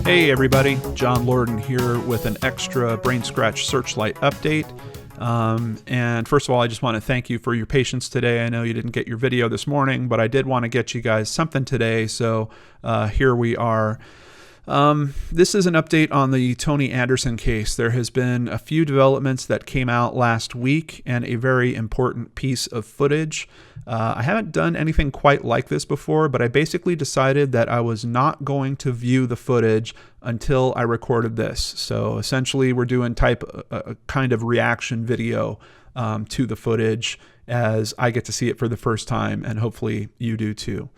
Hey everybody, John Lorden here with an extra BrainScratch Searchlight update. And first of all, I just want to thank you for your patience today. I know you didn't get your video this morning, but I did want to get you guys something today, so here we are. This is an update on the Toni Anderson case. There has been a few developments that came out last week and a very important piece of footage. I haven't done anything quite like this before, but I basically decided that I was not going to view the footage until I recorded this. So essentially we're doing a kind of reaction video to the footage as I get to see it for the first time, and hopefully you do too.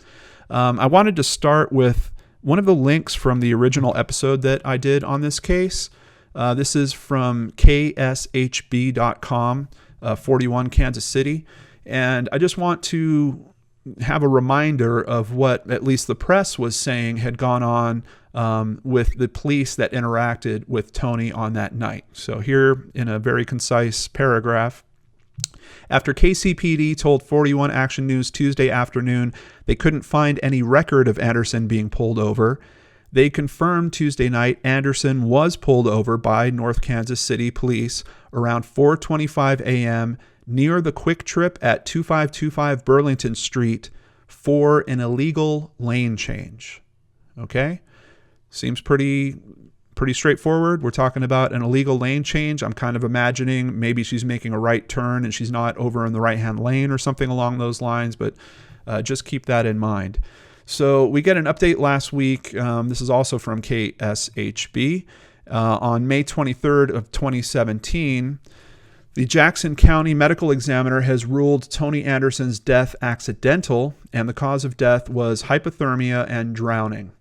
I wanted to start with one of the links from the original episode that I did on this case. This is from kshb.com, 41 Kansas City. And I just want to have a reminder of what at least the press was saying had gone on with the police that interacted with Toni on that night. So here in a very concise paragraph: after KCPD told 41 Action News Tuesday afternoon they couldn't find any record of Anderson being pulled over, they confirmed Tuesday night Anderson was pulled over by North Kansas City Police around 4:25 a.m. near the Quick Trip at 2525 Burlington Street for an illegal lane change. Okay? Seems pretty straightforward. We're talking about an illegal lane change. I'm kind of imagining maybe she's making a right turn and she's not over in the right-hand lane or something along those lines, but just keep that in mind. So we get an update last week. This is also from KSHB. On May 23rd of 2017, the Jackson County Medical Examiner has ruled Toni Anderson's death accidental, and the cause of death was hypothermia and drowning.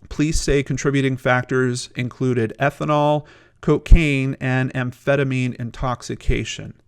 Police say contributing factors included ethanol, cocaine, and amphetamine intoxication.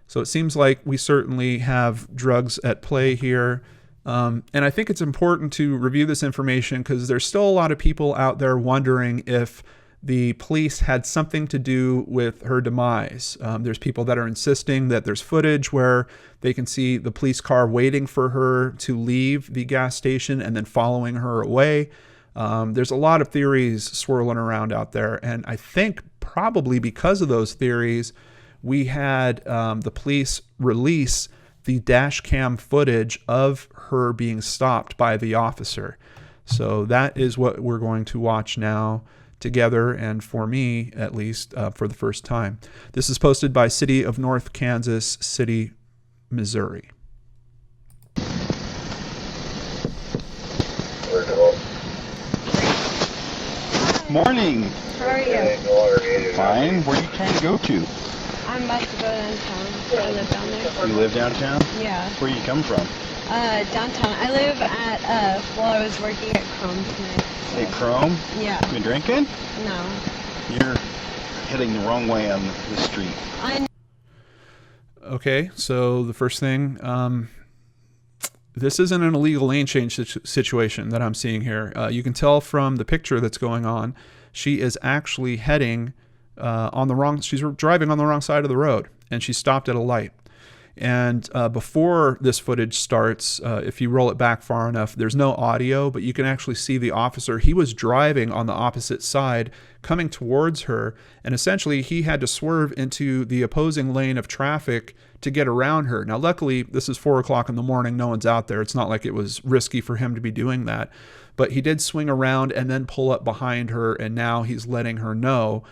So it seems like we certainly have drugs at play here. And I think it's important to review this information because there's still a lot of people out there wondering if the police had something to do with her demise. There's people that are insisting that there's footage where they can see the police car waiting for her to leave the gas station and then following her away. There's a lot of theories swirling around out there, and I think probably because of those theories, we had the police release the DashCam footage of her being stopped by the officer. So that is what we're going to watch now together, and for me at least, for the first time. This is posted by City of North Kansas City, Missouri. Morning. How are you? Fine. Where are you trying to go to? I'm about to go downtown. I live down there. You live downtown? Yeah. Where you come from? Downtown. I live at, I was working at Chrome tonight. So. Hey, Chrome? Yeah. You been drinking? No. You're heading the wrong way on the street. Okay, so the first thing, this isn't an illegal lane change situation that I'm seeing here. You can tell from the picture that's going on, she is actually heading she's driving on the wrong side of the road, and she stopped at a light. And before this footage starts, if you roll it back far enough, there's no audio, but you can actually see the officer. He was driving on the opposite side, coming towards her, and essentially he had to swerve into the opposing lane of traffic to get around her. Now, luckily, this is 4 o'clock in the morning. No one's out there. It's not like it was risky for him to be doing that. But he did swing around and then pull up behind her, and now he's letting her know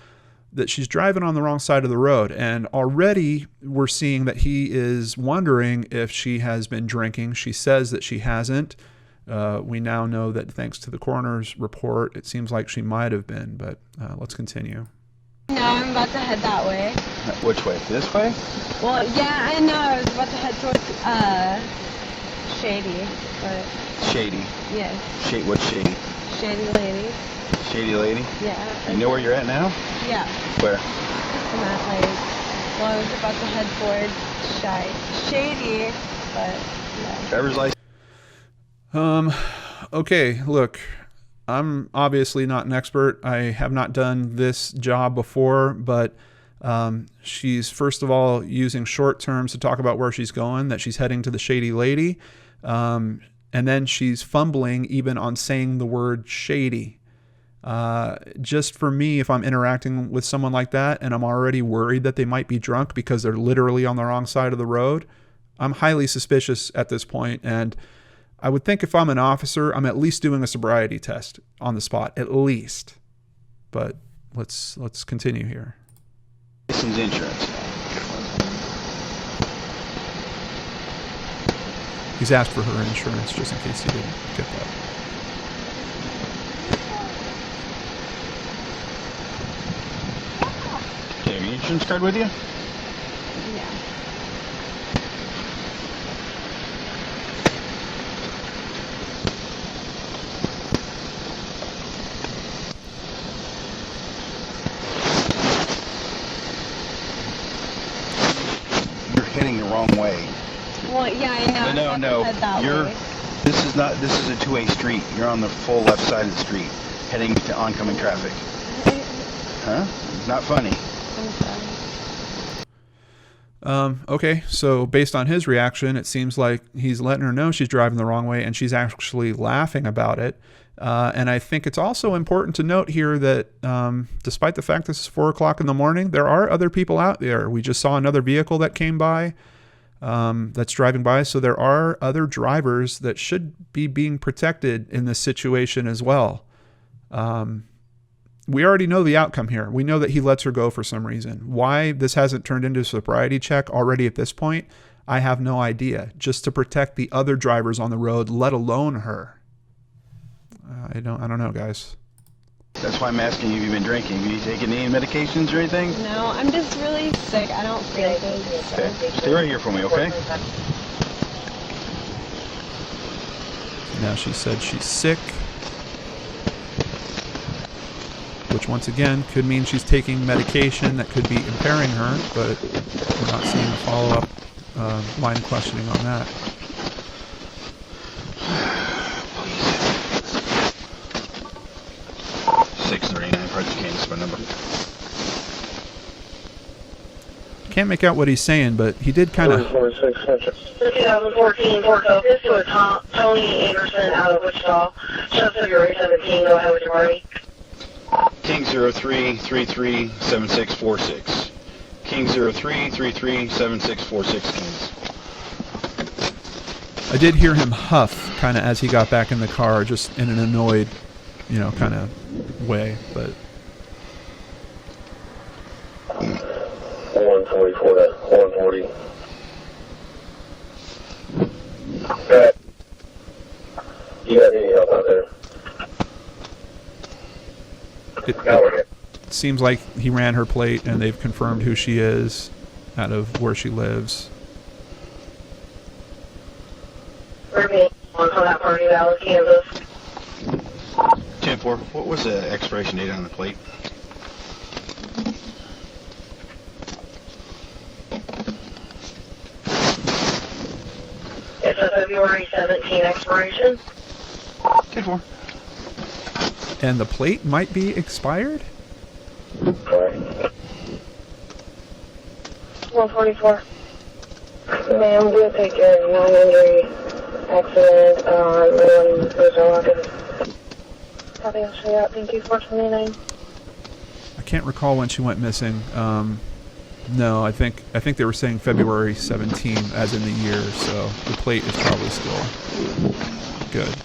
that she's driving on the wrong side of the road. And already we're seeing that he is wondering if she has been drinking. She says that she hasn't. We now know that thanks to the coroner's report, it seems like she might have been, but let's continue. Now I'm about to head that way. Which way? This way? Well, yeah, I know. I was about to head towards, Shady, but... Shady. Yes. What's Shady? Shady Lady. Shady Lady? Yeah. You know where you're at now? Yeah. Where? I'm at, I was about to head towards Shady, but, yeah. Driver's license? Okay, look, I'm obviously not an expert. I have not done this job before, but she's first of all using short terms to talk about where she's going, that she's heading to the Shady Lady. And then she's fumbling even on saying the word shady. Just for me, if I'm interacting with someone like that and I'm already worried that they might be drunk because they're literally on the wrong side of the road, I'm highly suspicious at this point. And I would think if I'm an officer, I'm at least doing a sobriety test on the spot, at least. But let's continue here. License, insurance. He's asked for her insurance just in case he didn't get that. Okay, have your insurance card with you? Yeah. You're heading the wrong way. Well, yeah, I know. No. Head that way. This is a two-way street. You're on the full left side of the street, heading to oncoming traffic. Huh? Not funny. I'm sorry. Okay, so based on his reaction, it seems like he's letting her know she's driving the wrong way, and she's actually laughing about it. And I think it's also important to note here that despite the fact this is 4 o'clock in the morning, there are other people out there. We just saw another vehicle that came by, that's driving by. So there are other drivers that should be being protected in this situation as well. We already know the outcome here. We know that he lets her go for some reason. Why this hasn't turned into a sobriety check already at this point, I have no idea. Just to protect the other drivers on the road, let alone her. I don't know, guys. That's why I'm asking you if you've been drinking. Have you taken any medications or anything? No, I'm just really sick. I don't feel good. So. Okay. Stay right here for me, okay? Now she said she's sick, which once again could mean she's taking medication that could be impairing her, but we're not seeing a follow-up line of questioning on that. 639 Project Kansas, my number. Can't make out what he's saying, but he did kind of... 2014 Ford Focus to a Toni Anderson out of Wichita. Show February 17. Go ahead with your party. King 03337646. King 03337646 Kings. I did hear him huff kind of as he got back in the car, just in an annoyed, kind of way, but... 144 to 140. Alright. You got any help out there? It seems like he ran her plate and they've confirmed who she is out of where she lives. Repeat. On that party, Dallas, Kansas. 10-4. What was the expiration date on the plate? It's a February 17 expiration. 10-4. And the plate might be expired? Correct. 144. Ma'am, we'll take care of non-injury accident. There's no longer. Copy, I'll show you out. Thank you, 429. I can't recall when she went missing. No, I think they were saying February 17 as in the year, so the plate is probably still good.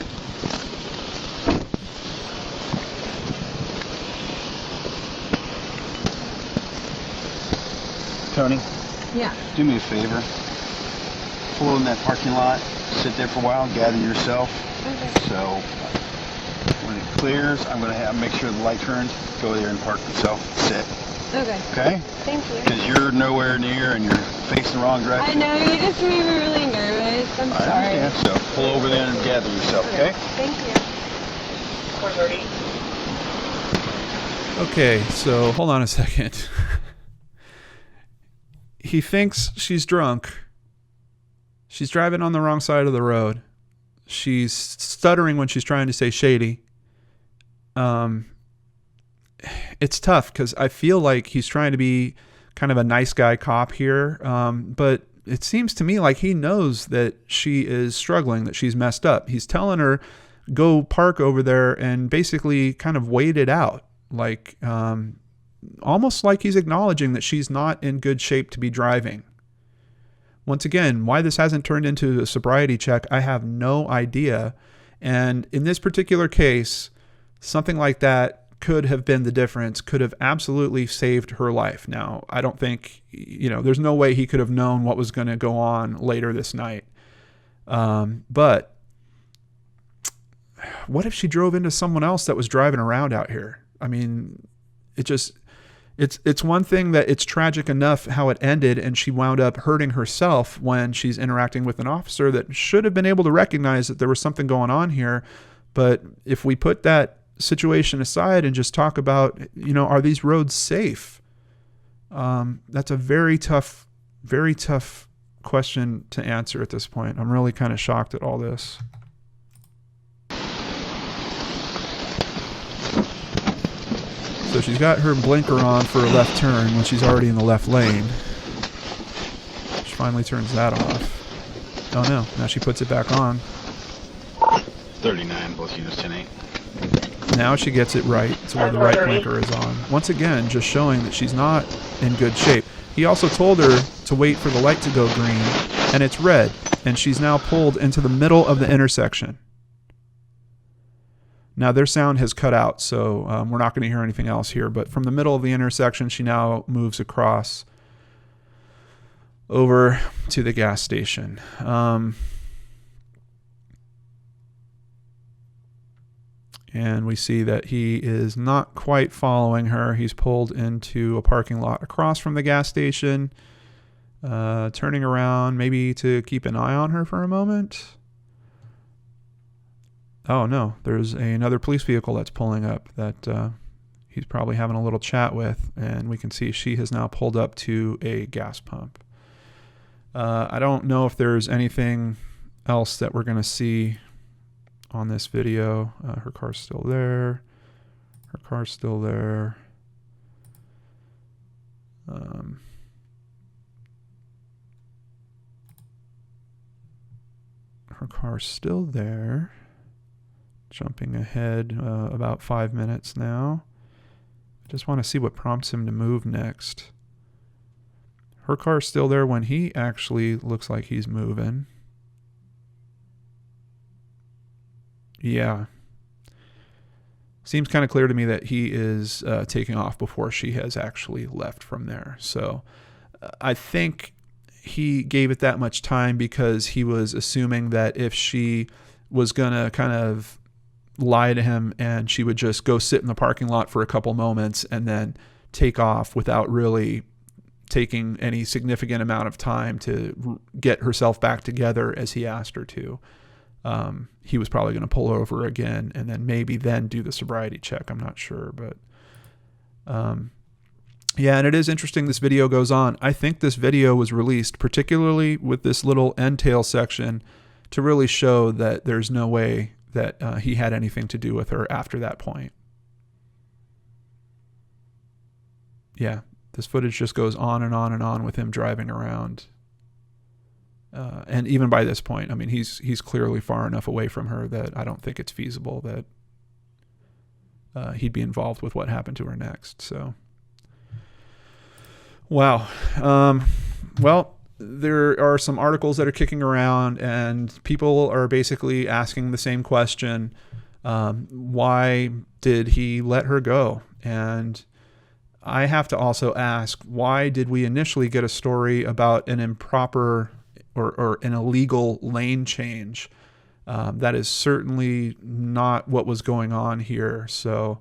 Tony, Yeah. do me a favor. Pull in that parking lot, sit there for a while, gather yourself. Okay. So when it clears, I'm going to make sure the light turns, go there and park yourself, sit. Okay. Okay? Thank you. Because you're nowhere near and you're facing the wrong I direction. know, you just made me really nervous. I'm I sorry. understand. So pull over there and gather yourself, okay? Thank you. 430. Okay, so hold on a second. He thinks she's drunk. She's driving on the wrong side of the road. She's stuttering when she's trying to say shady. It's tough because I feel like he's trying to be kind of a nice guy cop here. But it seems to me like he knows that she is struggling, that she's messed up. He's telling her, go park over there and basically kind of wait it out, like almost like he's acknowledging that she's not in good shape to be driving. Once again, why this hasn't turned into a sobriety check, I have no idea. And in this particular case, something like that could have been the difference, could have absolutely saved her life. Now, I don't think, there's no way he could have known what was going to go on later this night. But what if she drove into someone else that was driving around out here? I mean, it's one thing that it's tragic enough how it ended, and she wound up hurting herself when she's interacting with an officer that should have been able to recognize that there was something going on here. But if we put that situation aside and just talk about, are these roads safe? That's a very tough question to answer at this point. I'm really kind of shocked at all this. So she's got her blinker on for a left turn when she's already in the left lane. She finally turns that off. Oh no, now she puts it back on. 39, both units 10-8. Now she gets it right to where the right blinker is on. Once again, just showing that she's not in good shape. He also told her to wait for the light to go green, and it's red, and she's now pulled into the middle of the intersection. Now their sound has cut out, so we're not going to hear anything else here, but from the middle of the intersection, she now moves across over to the gas station. And we see that he is not quite following her. He's pulled into a parking lot across from the gas station, turning around maybe to keep an eye on her for a moment. Oh no, there's another police vehicle that's pulling up that he's probably having a little chat with, and we can see she has now pulled up to a gas pump. I don't know if there's anything else that we're going to see on this video. Her car's still there. Her car's still there. Her car's still there. Jumping ahead about 5 minutes now. I just want to see what prompts him to move next. Her car's still there when he actually looks like he's moving. Yeah. Seems kind of clear to me that he is taking off before she has actually left from there. So I think he gave it that much time because he was assuming that if she was going to kind of lie to him and she would just go sit in the parking lot for a couple moments and then take off without really taking any significant amount of time to get herself back together as he asked her to. He was probably going to pull over again and then maybe then do the sobriety check. I'm not sure, but yeah, and it is interesting this video goes on. I think this video was released particularly with this little end tail section to really show that there's no way that he had anything to do with her after that point. Yeah, this footage just goes on and on and on with him driving around. And even by this point, I mean, he's clearly far enough away from her that I don't think it's feasible that he'd be involved with what happened to her next. So, wow. Well, there are some articles that are kicking around and people are basically asking the same question. Why did he let her go? And I have to also ask, why did we initially get a story about an improper or an illegal lane change? That is certainly not what was going on here. So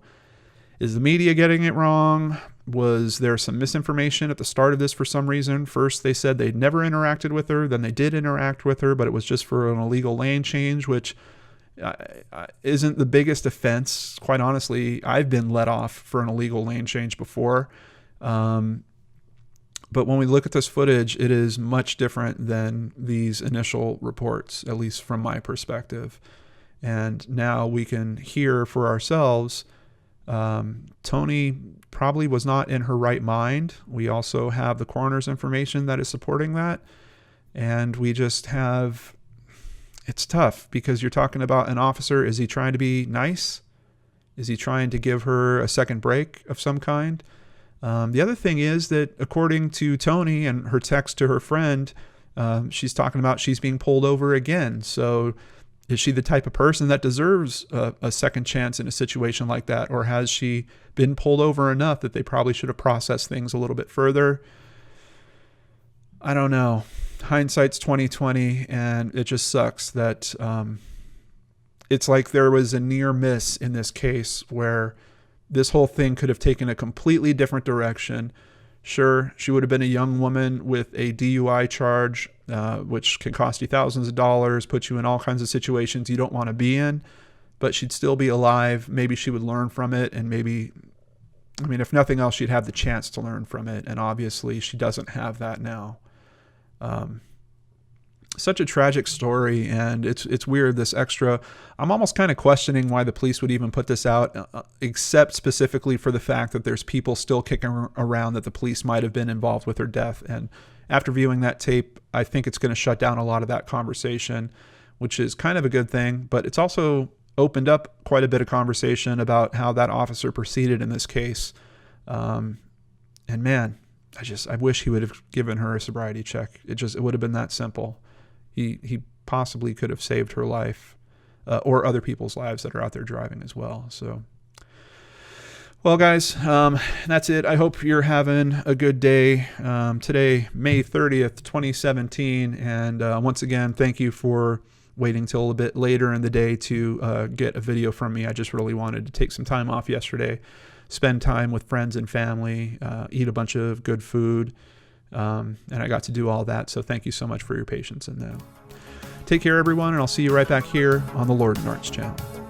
is the media getting it wrong? Was there some misinformation at the start of this for some reason? First, they said they'd never interacted with her. Then they did interact with her, but it was just for an illegal lane change, which isn't the biggest offense. Quite honestly, I've been let off for an illegal lane change before. But when we look at this footage, it is much different than these initial reports, at least from my perspective. And now we can hear for ourselves, Toni probably was not in her right mind. We also have the coroner's information that is supporting that. And we just have it's tough because you're talking about an officer. Is he trying to be nice? Is he trying to give her a second break of some kind? The other thing is that according to Toni and her text to her friend, she's talking about she's being pulled over again. So is she the type of person that deserves a second chance in a situation like that? Or has she been pulled over enough that they probably should have processed things a little bit further? I don't know. Hindsight's 20/20, and it just sucks that it's like there was a near miss in this case where this whole thing could have taken a completely different direction. Sure, she would have been a young woman with a DUI charge, which can cost you thousands of dollars, put you in all kinds of situations you don't want to be in, but she'd still be alive. Maybe she would learn from it, and maybe, I mean, if nothing else, she'd have the chance to learn from it, and obviously she doesn't have that now. Such a tragic story, and it's weird, this extra. I'm almost kind of questioning why the police would even put this out, except specifically for the fact that there's people still kicking around that the police might have been involved with her death. And after viewing that tape, I think it's going to shut down a lot of that conversation, which is kind of a good thing, but it's also opened up quite a bit of conversation about how that officer proceeded in this case. And man, I wish he would have given her a sobriety check. It would have been that simple. He possibly could have saved her life, or other people's lives that are out there driving as well. So, well, guys, that's it. I hope you're having a good day. Today, May 30th, 2017. And once again, thank you for waiting till a bit later in the day to get a video from me. I just really wanted to take some time off yesterday, spend time with friends and family, eat a bunch of good food. And I got to do all that. So thank you so much for your patience in that. Take care, everyone, and I'll see you right back here on the Lord and Arts channel.